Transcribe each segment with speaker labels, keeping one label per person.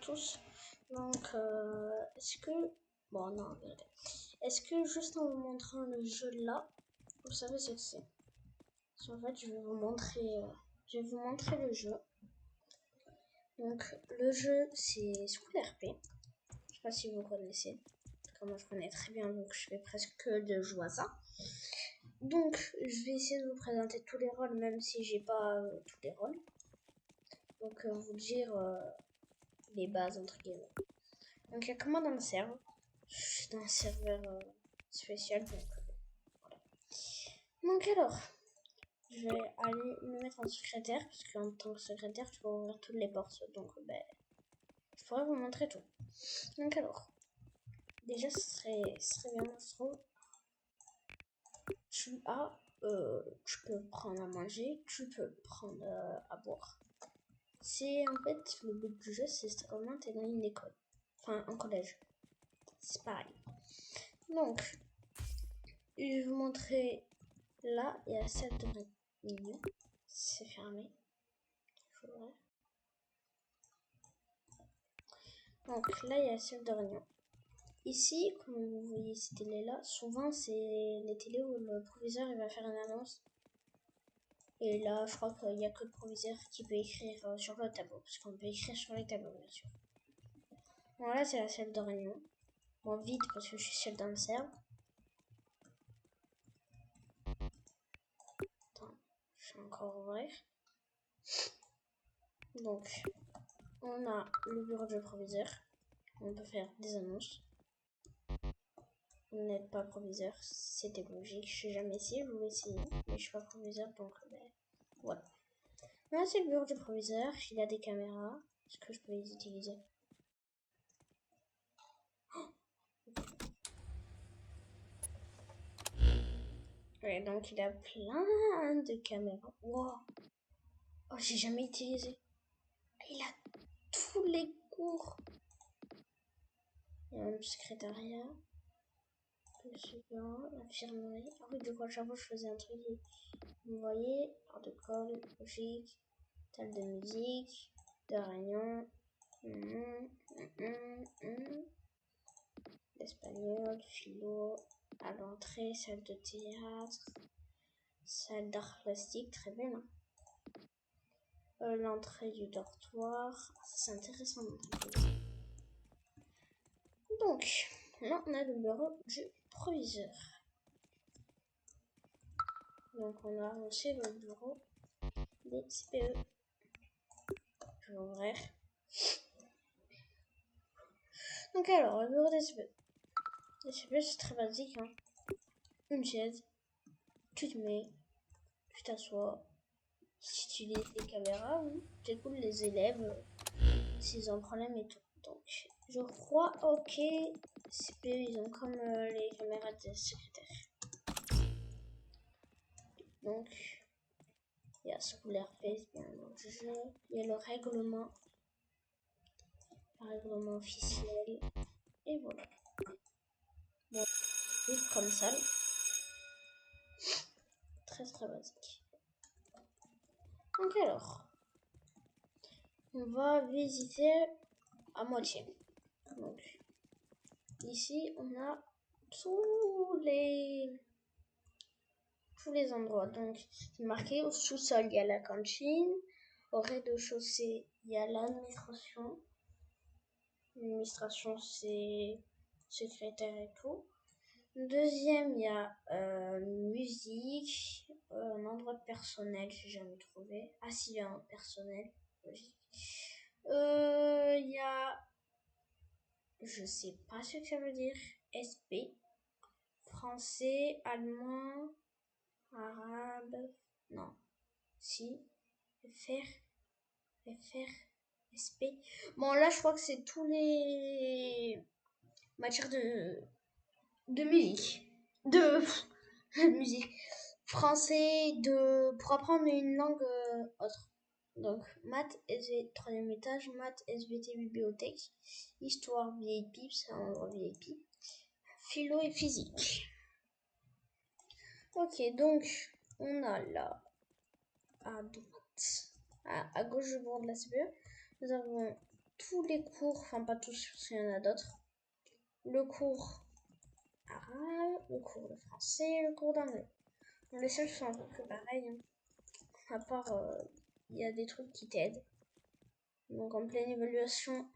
Speaker 1: tous. Donc, est-ce que... Bon, non, regardez. Est-ce que juste en vous montrant le jeu là, vous savez ce que c'est? En fait, je vais vous montrer le jeu. Donc, le jeu, c'est School RP. Je sais pas si vous connaissez. Comme moi, je connais très bien, donc je fais presque que de jouer à ça. Donc, je vais essayer de vous présenter tous les rôles, même si j'ai pas tous les rôles. Donc, vous dire les bases, entre guillemets. Donc, il y a comment dans le serveur. Je suis dans un serveur spécial, donc voilà. Donc, alors, je vais aller me mettre en secrétaire, parce qu'en tant que secrétaire, tu peux ouvrir toutes les portes. Donc, je pourrais vous montrer tout. Donc, alors, déjà, ce serait bien, je trouve. Tu peux prendre à manger, tu peux prendre à boire. C'est en fait le but du jeu, c'est comment t'es dans une école, enfin un collège. C'est pareil. Donc, je vais vous montrer. Là, il y a la salle de réunion. C'est fermé. Donc là, il y a la salle de réunion. Ici, comme vous voyez ces télés-là, souvent c'est les télés où le proviseur il va faire une annonce. Et là, je crois qu'il n'y a que le proviseur qui peut écrire sur le tableau. Parce qu'on peut écrire sur les tableaux, bien sûr. Bon, là, c'est la salle de réunion. Bon, vite, parce que je suis seule dans le serveur. Attends, je vais encore ouvrir. Donc, on a le bureau du proviseur. On peut faire des annonces. Vous n'êtes pas proviseur, c'était logique. Je suis jamais essayé, je voulais essayer. Mais je suis pas proviseur, donc voilà. Là, c'est le bureau du proviseur. Il a des caméras. Est-ce que je peux les utiliser? Ouais, donc il a plein de caméras. Wow. Oh, j'ai jamais utilisé. Il a tous les cours. Il y a un secrétariat. Le suppléant, l'infirmerie. Ah oui, du coup, à chaque fois, je faisais un truc. Vous voyez, hors de colle, logique, salle de musique, de réunion. L'espagnol, philo, à l'entrée, salle de théâtre, salle d'art plastique, très bien. Hein. L'entrée du dortoir, c'est intéressant. Donc, là, on a le bureau du proviseur. Donc, on a aussi le bureau des CPE. Je vais ouvrir. Donc, alors, le bureau des CPE. Les CPE, c'est très basique. Hein. Une chaise, tu te mets, tu t'assois. Si tu utilises les caméras, oui, tu écoutes les élèves s'ils ont un problème et tout. Donc, je crois, ok, CPE, ils ont comme les caméras des secrétaires. Donc, il y a School RP, bien dans le jeu. Il y a le règlement officiel. Et voilà. Bon, juste comme ça. Très très basique. Donc alors, on va visiter à moitié. Donc, ici, on a tous les endroits. Donc, c'est marqué au sous-sol, il y a la cantine. Au rez-de-chaussée, il y a l'administration. L'administration, c'est secrétaire et tout. Deuxième, il y a musique, un endroit de personnel, j'ai jamais trouvé. Ah si, il y a un personnel, logique. Il y a, je sais pas ce que ça veut dire, SP, français, allemand, arabe, non, si, FR, SP. Bon là, je crois que c'est tous les matières de musique, de musique, français, pour apprendre une langue autre. Donc, maths, SV, troisième étage, maths, SVT, bibliothèque, histoire, VIP, c'est un endroit VIP, philo et physique. Ok, donc, on a là, à droite, à gauche du bord de la CPE, nous avons tous les cours, enfin pas tous, parce qu'il y en a d'autres. Le cours arabe, le cours de français et le cours d'anglais. Les seuls sont un peu plus pareils. Hein. À part, il y a des trucs qui t'aident. Donc en pleine évaluation,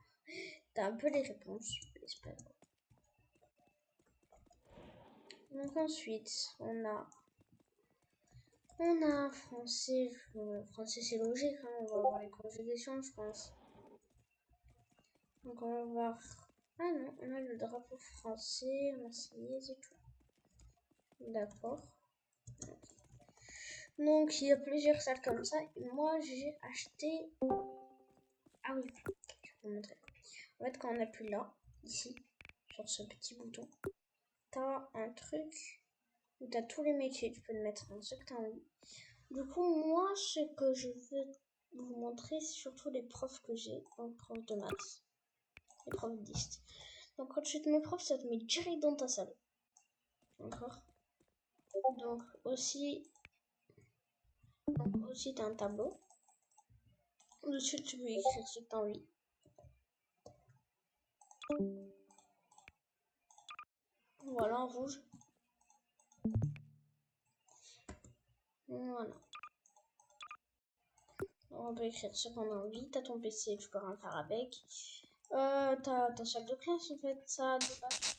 Speaker 1: t'as un peu les réponses. C'est pas grave. Donc ensuite, on a français. Français c'est logique, hein, on va voir les conjugations, je pense. Donc on va voir. Ah non, on a le drapeau français, marseillaise et tout. D'accord. Donc il y a plusieurs salles comme ça. Et moi j'ai acheté. Ah oui, je vais vous montrer. En fait, quand on appuie là, ici, sur ce petit bouton, t'as un truc où t'as tous les métiers. Tu peux le mettre dans ce que t'as envie. Du coup, moi, ce que je veux vous montrer, c'est surtout les profs que j'ai. Donc, profs de maths, les profs d'hist. Donc, quand tu te mets prof, ça te met direct dans ta salle. D'accord. Donc, aussi, t'as un tableau. Dessus, tu peux écrire ce que t'as envie. Voilà, en rouge. Voilà. On peut écrire ce qu'on a envie. T'as ton PC, tu peux rien faire avec. T'as ta salle de classe en fait. Ça a deux bâtons.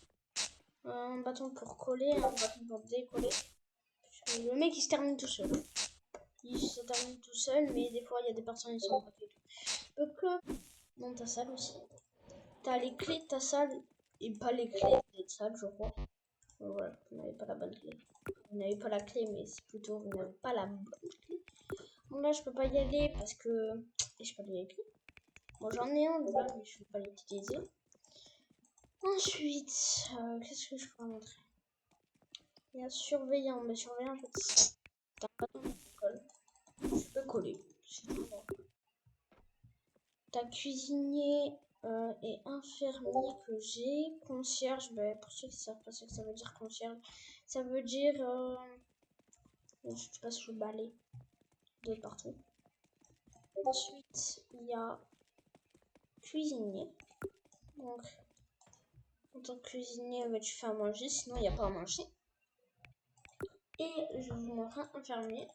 Speaker 1: Un bâton pour coller, un bâton pour décoller. Le mec il se termine tout seul. Il se termine tout seul, mais des fois il y a des personnes qui sont pas fait tout. Que dans ta salle aussi. T'as les clés de ta salle et pas les clés de ta salle, je crois. Donc, voilà, vous n'avez pas la bonne clé. Vous n'avez pas la clé, mais c'est plutôt vous n'avez pas la bonne clé. Bon là je peux pas y aller parce que je peux pas les clés. Bon j'en ai un là mais je vais pas l'utiliser. Ensuite, qu'est-ce que je peux montrer? Il y a surveillant, mais surveillant en fait c'est un bâton de colle. Tu peux coller. T'as cuisinier et infirmier que j'ai. Concierge, ben, pour ceux qui savent pas ce que ça veut dire concierge, ça veut dire tu passes le balai de partout. Ensuite, il y a cuisinier. Donc, en tant que cuisinier, ben, tu fais à manger, sinon il n'y a pas à manger. Et je vais vous montrer un infirmier.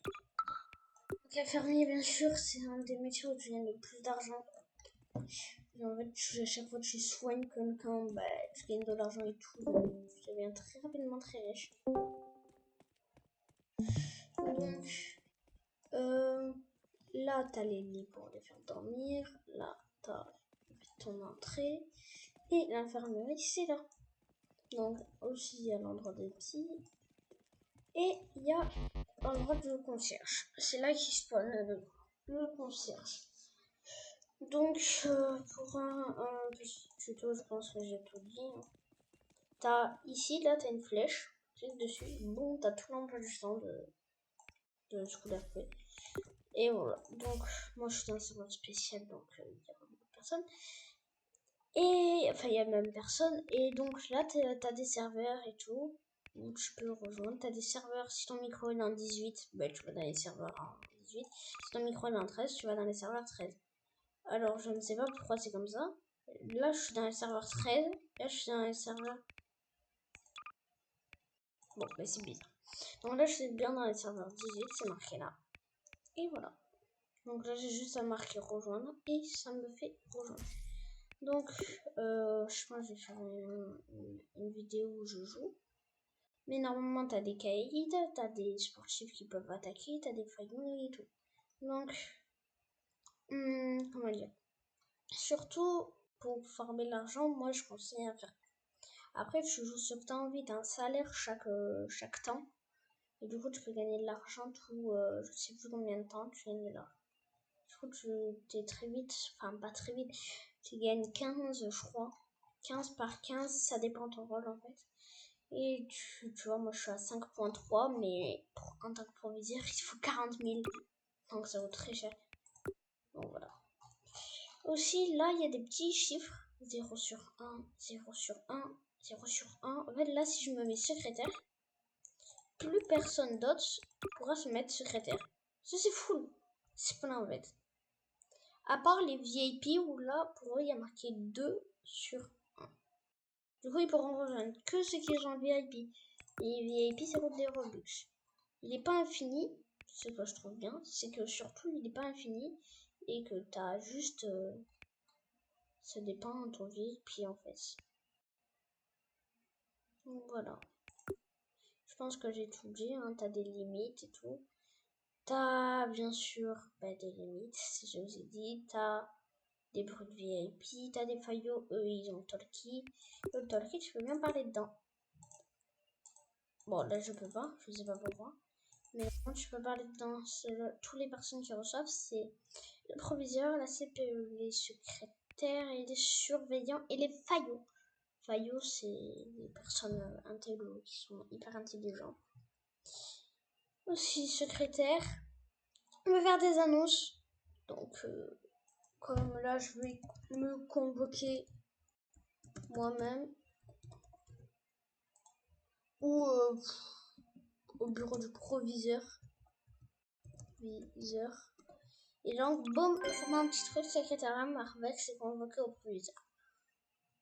Speaker 1: Donc, infirmier, bien sûr, c'est un des métiers où tu gagnes le plus d'argent. Et en fait, à chaque fois que tu soignes quelqu'un, bah, tu gagnes de l'argent et tout. Donc, tu deviens très rapidement très riche. Donc, là, t'as les lits pour les faire dormir. Là, t'as ton entrée. Et l'infirmerie, c'est là. Donc, aussi, il y a l'endroit des petits. Et il y a l'endroit du concierge. C'est là qu'il spawn le concierge. Donc, pour un petit tuto, je pense que j'ai tout dit. Hein. T'as ici, là, t'as une flèche. Clique dessus. Bon, t'as tout l'emploi du temps de scolaire P. Et voilà. Donc, moi, je suis dans un serveur spécial, donc il y a beaucoup de personnes. Et, enfin, il y a même personne. Et donc, là, t'as des serveurs et tout. Où tu peux rejoindre. T'as des serveurs. Si ton micro est en 18, bah, tu vas dans les serveurs en 18. Si ton micro est en 13, tu vas dans les serveurs 13. Alors, je ne sais pas pourquoi c'est comme ça. Là, je suis dans les serveurs 13. Là, je suis dans les serveurs... Bon, bah, c'est bizarre. Donc là, je suis bien dans les serveurs 18. C'est marqué là. Et voilà. Donc là, j'ai juste à marquer rejoindre. Et ça me fait rejoindre. Donc, je pense que je vais faire une vidéo où je joue. Mais normalement, t'as des caïds, t'as des sportifs qui peuvent attaquer, t'as des fighting et tout. Donc, comment dire? Surtout, pour farmer l'argent, moi, je conseille à faire. Après, tu joues ce que t'as envie, t'as un salaire chaque temps. Et du coup, tu peux gagner de l'argent tout, je sais plus combien de temps tu gagnes de l'argent. Du coup, tu es très vite, enfin pas très vite, tu gagnes 15, je crois. 15 par 15, ça dépend de ton rôle en fait. Et tu vois, moi je suis à 5.3, mais en tant que proviseur, il faut 40 000. Donc ça vaut très cher. Donc voilà. Aussi, là, il y a des petits chiffres. 0 sur 1, 0 sur 1, 0 sur 1. En fait, là, si je me mets secrétaire, plus personne d'autre pourra se mettre secrétaire. Ça, c'est fou. C'est pas en fait. À part les VIP où là, pour eux, il y a marqué 2 sur 1. Du coup, ils pourront rejoindre que ceux qui ont le VIP. Et VIP, ça coûte des Robux. Il n'est pas infini. Ce que je trouve bien, c'est que surtout, il n'est pas infini. Et que tu as juste... ça dépend de ton VIP en fait. Donc voilà. Je pense que j'ai tout dit. Hein. Tu as des limites et tout. T'as bien sûr des limites, si je vous ai dit. T'as des brutes VIP, t'as des faillots, eux ils ont Talkie. Le Talkie, tu peux bien parler dedans. Bon, là je peux pas, je sais pas pourquoi. Mais quand tu peux parler dedans, tous les personnes qui reçoivent, c'est le proviseur, la CPE, les secrétaires et les surveillants et les faillots. Faillots, c'est des personnes intello qui sont hyper intelligents. Aussi secrétaire. On va faire des annonces. Donc, comme là, je vais me convoquer moi-même ou au bureau du proviseur. Et donc, boum, on met un petit truc secrétariat Marvex est convoqué au proviseur.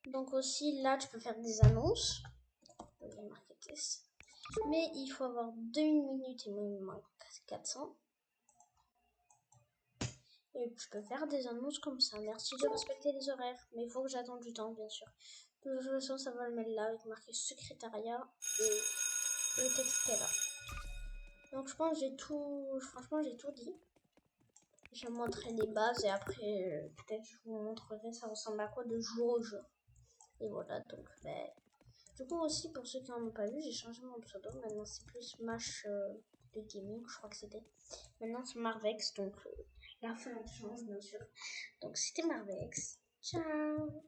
Speaker 1: Donc aussi, là, tu peux faire des annonces. Mais il faut avoir 2 minutes et minimum 400. Et tu peux faire des annonces comme ça. Merci de respecter les horaires. Mais il faut que j'attende du temps, bien sûr. De toute façon, ça va le mettre là avec marqué secrétariat et le texte qu'elle a. Donc je pense que j'ai tout. Franchement, j'ai tout dit. Je vais montrer les bases et après, peut-être je vous montrerai ça ressemble à quoi de jour au jour. Et voilà, donc du coup aussi, pour ceux qui n'en ont pas vu, j'ai changé mon pseudo. Maintenant, c'est plus Smash de Gaming, je crois que c'était. Maintenant, c'est Marvex, donc la fin change, bien sûr. Donc, c'était Marvex. Ciao!